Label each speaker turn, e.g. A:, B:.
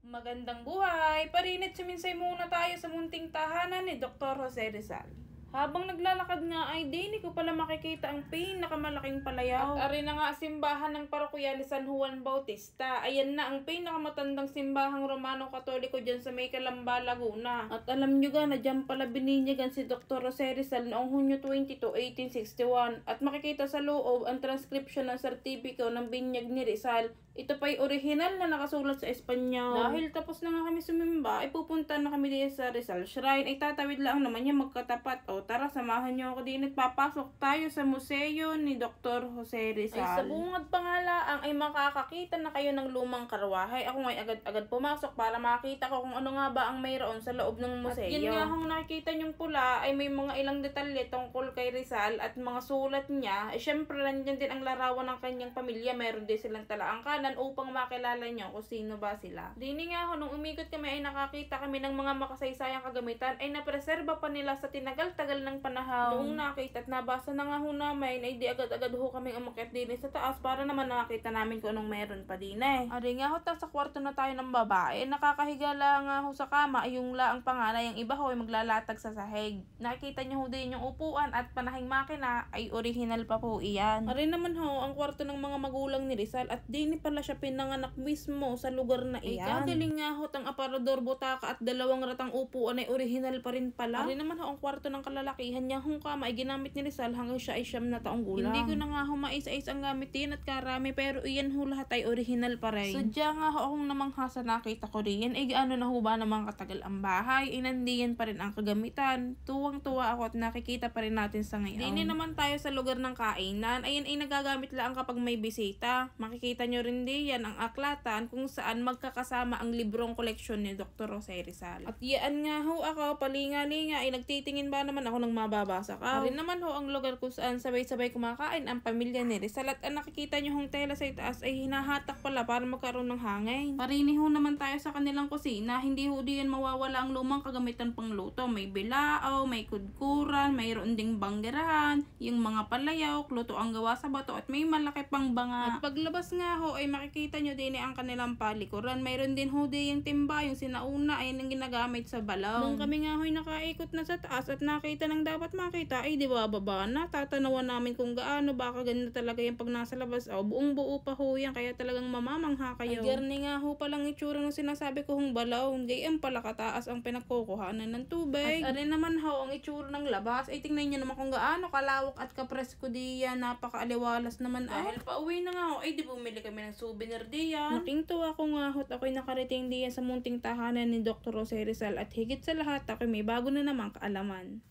A: Magandang buhay! Parinit suminsay muna tayo sa munting tahanan ni Dr. Jose Rizal. Habang naglalakad nga ay di ko pala makikita ang pinakamalaking palayaw. At ari na nga simbahan ng parokya ni San Juan Bautista. Ayan na ang pinakamatandang simbahang Romano-Katoliko dyan sa may Calamba, Laguna. At alam nyo ga na dyan pala bininyagan si Dr. Jose Rizal noong Hunyo 22, 1861. At makikita sa loob ang transcription ng sertipiko ng binyag ni Rizal. Ito pa'y original na nakasulat sa Espanyol. Dahil tapos na nga kami sumimba, ay pupunta na kami dito sa Rizal Shrine. Ay tatawid lang naman niya magkatapat. O tara, samahan niyo ako din at papasok tayo sa museo ni Dr. Jose Rizal. Ay sa bungad pa nga laang ay makakakita na kayo ng lumang karwahe. Ako nga'y agad-agad pumasok para makita ko kung ano nga ba ang mayroon sa loob ng museo. At yun nga kung nakikita niyong pula ay may mga ilang detalye tungkol kay Rizal at mga sulat niya. Ay syempre nandiyan din ang larawan ng kanyang pamilya. Meron din silang talaang kanan upang makilala nyo kung sino ba sila. Dini nga ho, nung umikot kami ay nakakita kami ng mga makasaysayang kagamitan ay napreserba pa nila sa tinagal-tagal ng panahon. Noong nakita at nabasa na nga ho namin ay di agad-agad ho kaming umakyat din sa taas para naman nakita namin kung anong meron pa din eh. Ari nga ho, sa kwarto na tayo ng babae, nakakahiga lang nga ho sa kama ay yung laang panganay, ang iba ho ay maglalatag sa sahig. Nakikita nyo ho din yung upuan at panahing makina ay original pa po iyan. Ari naman ho, ang kwarto ng mga magulang ni Rizal at di pala siya pinanganak mismo sa lugar na iyan. Kagaling nga ho, ang aparador, butaka at dalawang ratang upuan ay original pa rin pala. Ari naman ho, ang kwarto ng kalalakihan niya hong kama ay ginamit ni Rizal hanggang siya ay 9 na taong gulang. Hindi ko na nga ho mais-ais ang gamit din at karami, pero iyan ho lahat ay original pa rin. Sadya nga ho akong namangha sa nakita ko rin. Ay gaano na ho ba namang katagal ang bahay, ay nandiyan pa rin ang kagamitan. Tuwang-tuwa ako at nakikita pa rin natin sa ngayon. Dini naman tayo sa lugar ng kainan. Ayan ay nagagamit lang kapag may bisita. Makikita nyo rin yan ang aklatan kung saan magkakasama ang librong koleksyon ni Dr. Jose Rizal. At yan nga ho ako, palinga-linga, ay nagtitingin ba naman ako ng mababasa ka? Rin naman ho ang lugar kung saan sabay-sabay kumakain ang pamilya ni Rizal. At ang nakikita nyo hong tela sa itaas ay hinahatak pala para magkaroon ng hangin. Parini ho naman tayo sa kanilang kusina. Hindi ho diyan mawawala ang lumang kagamitan pang luto. May bilao, may kudkuran, mayroon ding banggerahan, yung mga palayaw, luto ang gawa sa bato at may malaki pang banga. At paglabas nga ho ay makikita nyo din ang kanilang palikuran. Mayroon din ho yung timba, yung sinauna ay nang ginagamit sa balaw. Nung kami nga ho'y nakaikot na sa taas at nakita ng dapat makita, ay di ba baba na, tatanawan namin kung gaano baka ganito talaga yung pag nasa labas. O buong buo pa ho yan, kaya talagang mamamangha kayo. Ay garni nga ho palang itsura ng sinasabi ko hong balaw, gayang pala kataas ang pinagkukuhanan ng tubig. At arin naman ho ang itsura ng labas, ay tingnan nyo naman kung gaano kalawak at kapresko diyan, napakaaliwalas naman. Dahil pauwi na nga ho, ay di bumili kami ng souvenir diyan. Naking-tuwa ko nga ho't ako'y nakarating diyan sa munting tahanan ni Dr. Jose Rizal at higit sa lahat ako'y may bago na namang kaalaman.